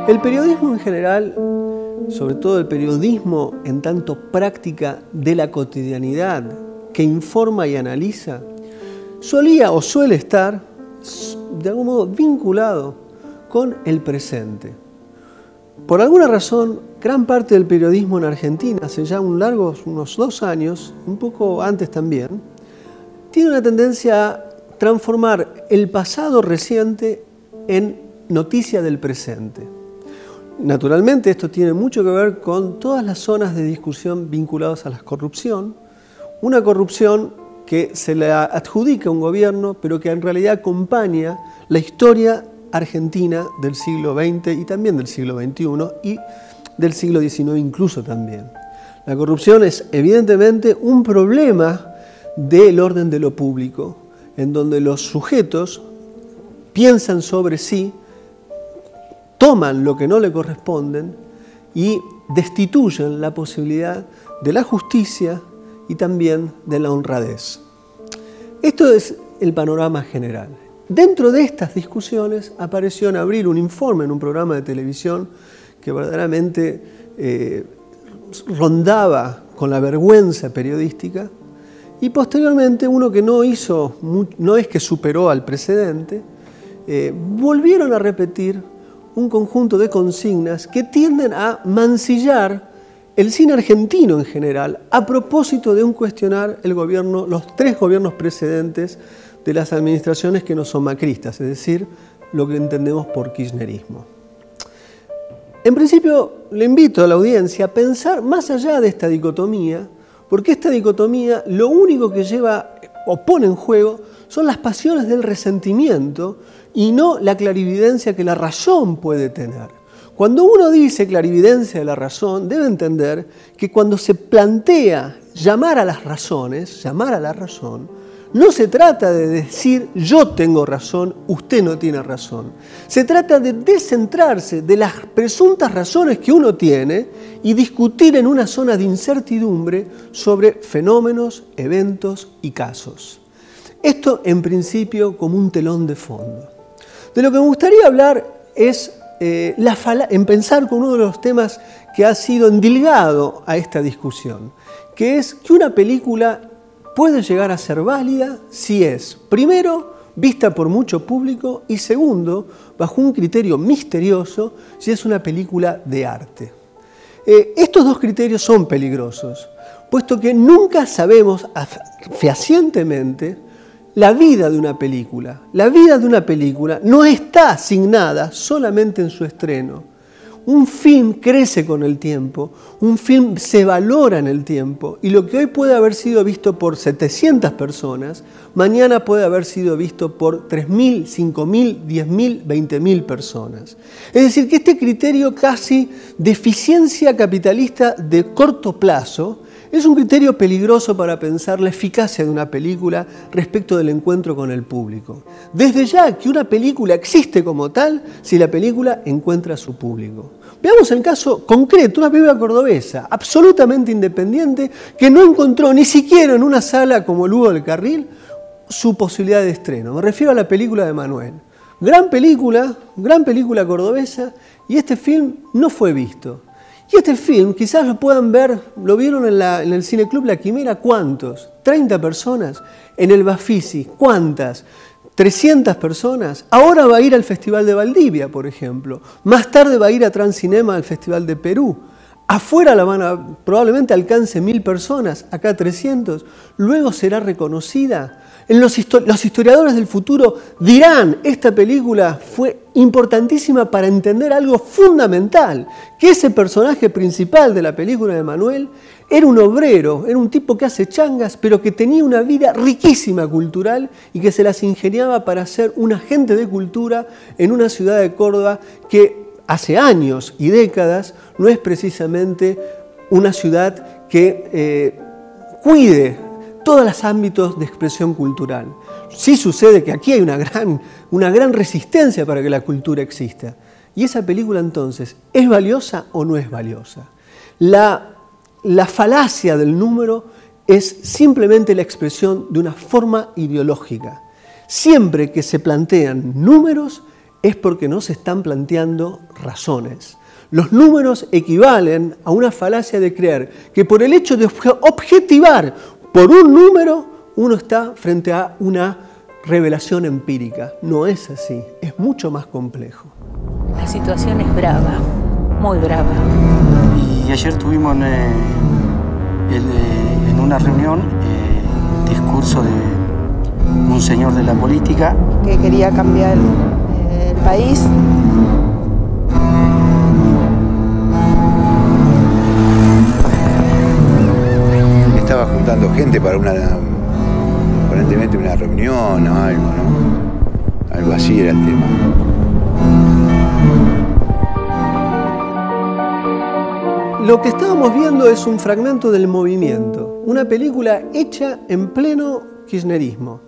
El periodismo en general, sobre todo el periodismo en tanto práctica de la cotidianidad que informa y analiza, solía o suele estar de algún modo vinculado con el presente. Por alguna razón, gran parte del periodismo en Argentina, hace ya unos 2 años, un poco antes también, tiene una tendencia a transformar el pasado reciente en noticia del presente. Naturalmente, esto tiene mucho que ver con todas las zonas de discusión vinculadas a la corrupción, una corrupción que se le adjudica a un gobierno, pero que en realidad acompaña la historia argentina del siglo XX y también del siglo XXI y del siglo XIX incluso también. La corrupción es evidentemente un problema del orden de lo público, en donde los sujetos piensan sobre sí, toman lo que no le corresponden y destituyen la posibilidad de la justicia y también de la honradez. Esto es el panorama general. Dentro de estas discusiones apareció en abril un informe en un programa de televisión que verdaderamente rondaba con la vergüenza periodística y posteriormente uno que no es que superó al precedente, volvieron a repetir un conjunto de consignas que tienden a mancillar el cine argentino en general a propósito de un cuestionar los 3 gobiernos precedentes de las administraciones que no son macristas, es decir, lo que entendemos por kirchnerismo. En principio, le invito a la audiencia a pensar más allá de esta dicotomía, porque esta dicotomía lo único que lleva o pone en juego son las pasiones del resentimiento y no la clarividencia que la razón puede tener. Cuando uno dice clarividencia de la razón, debe entender que cuando se plantea llamar a las razones, llamar a la razón, no se trata de decir yo tengo razón, usted no tiene razón. Se trata de descentrarse de las presuntas razones que uno tiene y discutir en una zona de incertidumbre sobre fenómenos, eventos y casos. Esto en principio como un telón de fondo. De lo que me gustaría hablar es en pensar con uno de los temas que ha sido endilgado a esta discusión, que es que una película puede llegar a ser válida si es, primero, vista por mucho público y segundo, bajo un criterio misterioso, si es una película de arte. Estos 2 criterios son peligrosos, puesto que nunca sabemos fehacientemente la vida de una película. La vida de una película no está asignada solamente en su estreno. Un film crece con el tiempo, un film se valora en el tiempo y lo que hoy puede haber sido visto por 700 personas, mañana puede haber sido visto por 3.000, 5.000, 10.000, 20.000 personas. Es decir, que este criterio casi de eficiencia capitalista de corto plazo es un criterio peligroso para pensar la eficacia de una película respecto del encuentro con el público. Desde ya que una película existe como tal si la película encuentra a su público. Veamos el caso concreto, una película cordobesa, absolutamente independiente, que no encontró ni siquiera en una sala como el Hugo del Carril su posibilidad de estreno. Me refiero a la película de Manuel. Gran película cordobesa, y este film no fue visto. Y este film, quizás lo puedan ver, lo vieron en el Cineclub La Quimera, ¿cuántos? 30 personas. En el Bafisi, ¿cuántas? 300 personas. Ahora va a ir al Festival de Valdivia, por ejemplo. Más tarde va a ir a Transcinema al Festival de Perú. Afuera probablemente alcance 1.000 personas, acá 300. Luego será reconocida. Los historiadores del futuro dirán, esta película fue importantísima para entender algo fundamental, que ese personaje principal de la película de Manuel era un obrero, era un tipo que hace changas, pero que tenía una vida riquísima cultural y que se las ingeniaba para ser un agente de cultura en una ciudad de Córdoba que hace años y décadas no es precisamente una ciudad que cuide todos los ámbitos de expresión cultural. Sí sucede que aquí hay una gran resistencia para que la cultura exista. Y esa película entonces, ¿es valiosa o no es valiosa? La falacia del número es simplemente la expresión de una forma ideológica. Siempre que se plantean números, es porque no se están planteando razones. Los números equivalen a una falacia de creer que por el hecho de objetivar por un número, uno está frente a una revelación empírica. No es así, es mucho más complejo. La situación es brava, muy brava. Y ayer tuvimos en una reunión discurso de un señor de la política que quería cambiar el país. Estaba juntando gente para aparentemente una reunión o algo, ¿no? Algo así era el tema. Lo que estábamos viendo es un fragmento del Movimiento, una película hecha en pleno kirchnerismo.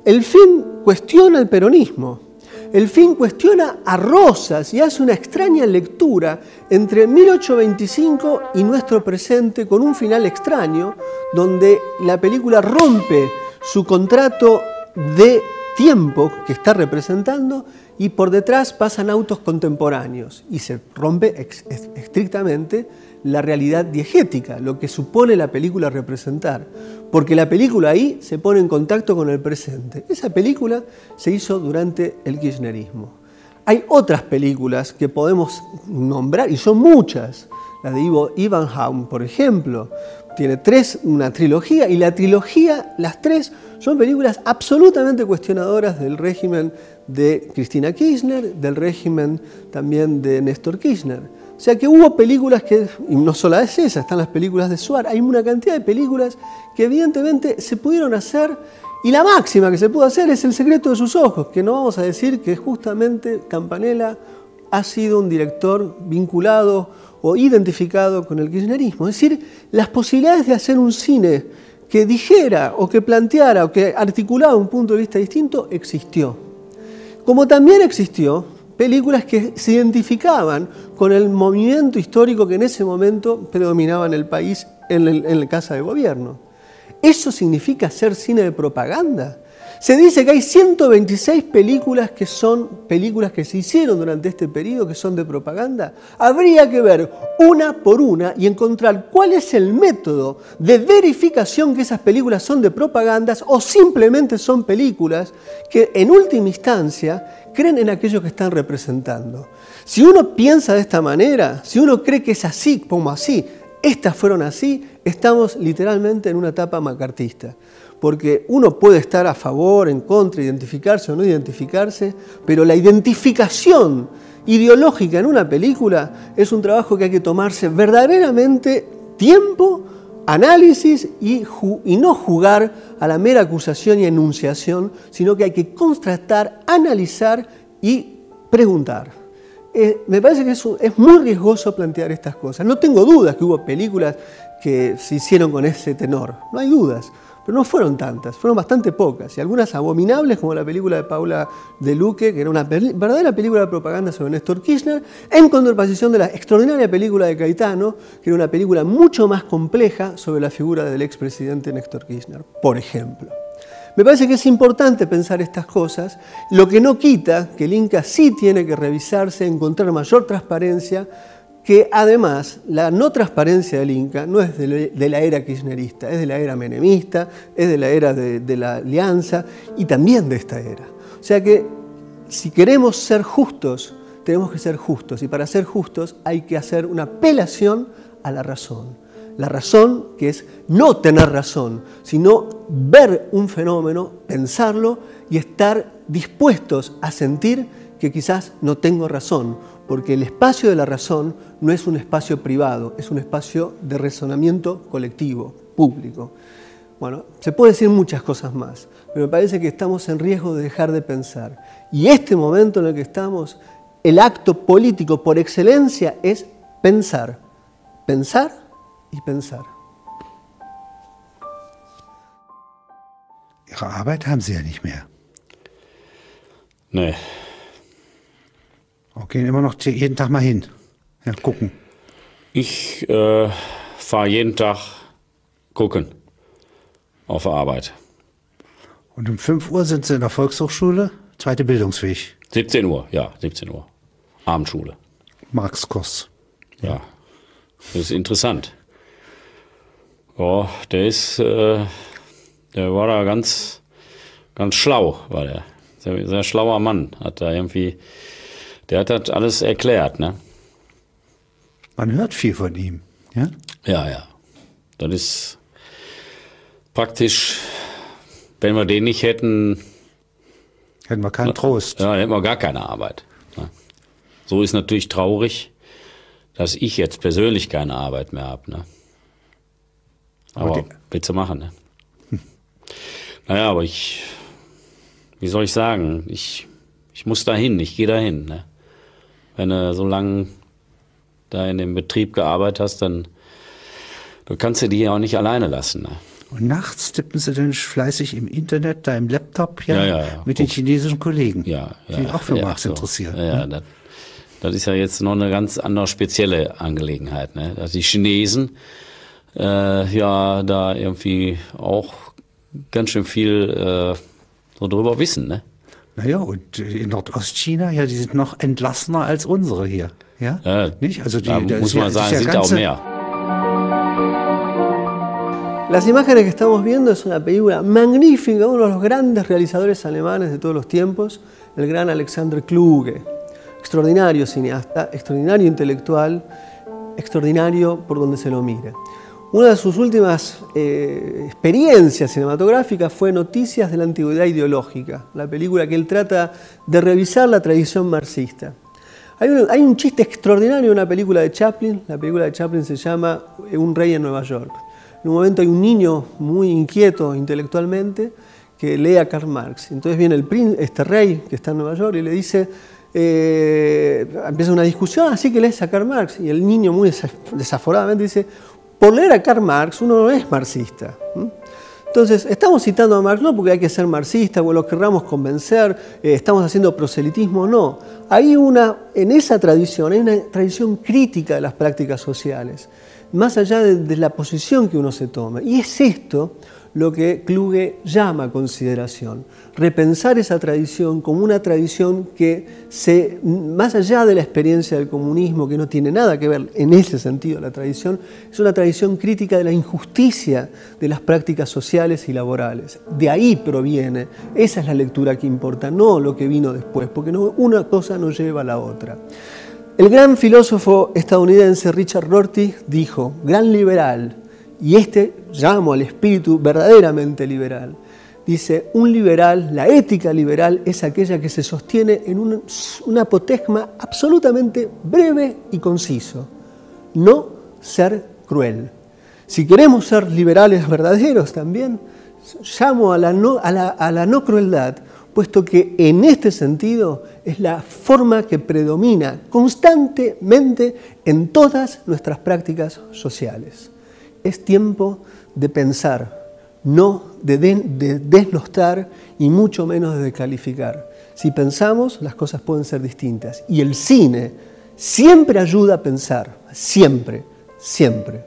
El film cuestiona el peronismo, el film cuestiona a Rosas y hace una extraña lectura entre 1825 y nuestro presente con un final extraño, donde la película rompe su contrato de tiempo que está representando y por detrás pasan autos contemporáneos y se rompe estrictamente la realidad diegética, lo que supone la película representar, porque la película ahí se pone en contacto con el presente. Esa película se hizo durante el kirchnerismo. Hay otras películas que podemos nombrar, y son muchas. La de Ivo Evenhaum, por ejemplo, tiene una trilogía, y la trilogía, las tres, son películas absolutamente cuestionadoras del régimen de Cristina Kirchner, del régimen también de Néstor Kirchner. O sea que hubo películas que, y no solo es esa, están las películas de Suar, hay una cantidad de películas que evidentemente se pudieron hacer, y la máxima que se pudo hacer es El secreto de sus ojos, que no vamos a decir que justamente Campanella ha sido un director vinculado o identificado con el kirchnerismo. Es decir, las posibilidades de hacer un cine que dijera o que planteara o que articulaba un punto de vista distinto existió. Como también existió películas que se identificaban con el movimiento histórico que en ese momento predominaba en el país en la casa de gobierno. ¿Eso significa hacer cine de propaganda? Se dice que hay 126 películas que son películas que se hicieron durante este periodo que son de propaganda. Habría que ver una por una y encontrar cuál es el método de verificación que esas películas son de propagandas o simplemente son películas que en última instancia creen en aquello que están representando. Si uno piensa de esta manera, si uno cree que es así como así, estas fueron así, estamos literalmente en una etapa macartista. Porque uno puede estar a favor, en contra, identificarse o no identificarse, pero la identificación ideológica en una película es un trabajo que hay que tomarse verdaderamente tiempo, análisis y no jugar a la mera acusación y enunciación, sino que hay que contrastar, analizar y preguntar. Me parece que es muy riesgoso plantear estas cosas. No tengo dudas que hubo películas que se hicieron con ese tenor, no hay dudas. Pero no fueron tantas, fueron bastante pocas, y algunas abominables como la película de Paula De Luque, que era una verdadera película de propaganda sobre Néstor Kirchner, en contraposición de la extraordinaria película de Caetano, que era una película mucho más compleja sobre la figura del expresidente Néstor Kirchner, por ejemplo. Me parece que es importante pensar estas cosas, lo que no quita que el Inca sí tiene que revisarse, encontrar mayor transparencia, que además la no transparencia del Inca no es de la era kirchnerista, es de la era menemista, es de la era de la alianza y también de esta era. O sea que si queremos ser justos, tenemos que ser justos, y para ser justos hay que hacer una apelación a la razón. La razón que es no tener razón, sino ver un fenómeno, pensarlo y estar dispuestos a sentir que quizás no tengo razón, porque el espacio de la razón no es un espacio privado, es un espacio de razonamiento colectivo, público. Bueno, se puede decir muchas cosas más, pero me parece que estamos en riesgo de dejar de pensar. Y este momento en el que estamos, el acto político por excelencia es pensar, pensar y pensar. Ihre Arbeit haben Sie ja nicht mehr. Nee. Okay, immer noch jeden Tag mal hin. Ja, gucken. Ich fahre jeden Tag gucken auf der Arbeit. Und um 5 Uhr sind Sie in der Volkshochschule, zweiter Bildungsweg. 17 Uhr, ja, 17 Uhr. Abendschule. Marxkurs. Ja, das ist interessant. Ja, der war da ganz schlau, war der. Sehr schlauer Mann. Der hat das alles erklärt, ne? Man hört viel von ihm, ja? Ja. Das ist praktisch, wenn wir den nicht hätten... Hätten wir keinen Trost. Ja, hätten wir gar keine Arbeit. Ne? So ist natürlich traurig, dass ich jetzt persönlich keine Arbeit mehr habe, ne? Aber willst du machen, ne? Naja, aber wie soll ich sagen, ich muss dahin, ich gehe dahin, ne? Wenn du so lange da in dem Betrieb gearbeitet hast, dann kannst du die ja auch nicht alleine lassen, ne? Und nachts tippen sie dann fleißig im Internet, da im Laptop, ja, mit den chinesischen Kollegen, die sich auch für Marx interessieren. Ja, das ist ja jetzt noch eine ganz andere spezielle Angelegenheit, ne? Dass die Chinesen da irgendwie auch ganz schön viel so drüber wissen, ne? Naja, und in Nordostchina, ja, die sind noch entlassener als unsere hier, ja? Nicht? Also da muss man sagen, sind auch mehr. Las imágenes que estamos viendo es una película magnífica, uno de los grandes realizadores alemanes de todos los tiempos, el gran Alexander Kluge. Extraordinario cineasta, extraordinario intelectual, extraordinario por donde se lo mire. Una de sus últimas experiencias cinematográficas fue Noticias de la Antigüedad Ideológica, la película que él trata de revisar la tradición marxista. Hay un chiste extraordinario en una película de Chaplin, la película de Chaplin se llama Un rey en Nueva York. En un momento hay un niño muy inquieto intelectualmente que lee a Karl Marx. Entonces viene este rey que está en Nueva York y le dice, empieza una discusión, así que lees a Karl Marx. Y el niño muy desaforadamente dice, por leer a Karl Marx uno no es marxista. Entonces, estamos citando a Marx no porque hay que ser marxista o lo querramos convencer, estamos haciendo proselitismo, no. Hay en esa tradición, hay una tradición crítica de las prácticas sociales, más allá de la posición que uno se tome. Y es esto lo que Kluge llama consideración. Repensar esa tradición como una tradición que, más allá de la experiencia del comunismo, que no tiene nada que ver en ese sentido la tradición, es una tradición crítica de la injusticia de las prácticas sociales y laborales. De ahí proviene, esa es la lectura que importa, no lo que vino después, porque una cosa no lleva a la otra. El gran filósofo estadounidense Richard Rorty dijo, gran liberal, y llamo al espíritu verdaderamente liberal, dice, un liberal, la ética liberal es aquella que se sostiene en un apotegma absolutamente breve y conciso, no ser cruel. Si queremos ser liberales verdaderos también, llamo a la no crueldad, puesto que en este sentido es la forma que predomina constantemente en todas nuestras prácticas sociales. Es tiempo de pensar, no de desnostar y mucho menos de descalificar. Si pensamos, las cosas pueden ser distintas. Y el cine siempre ayuda a pensar, siempre, siempre.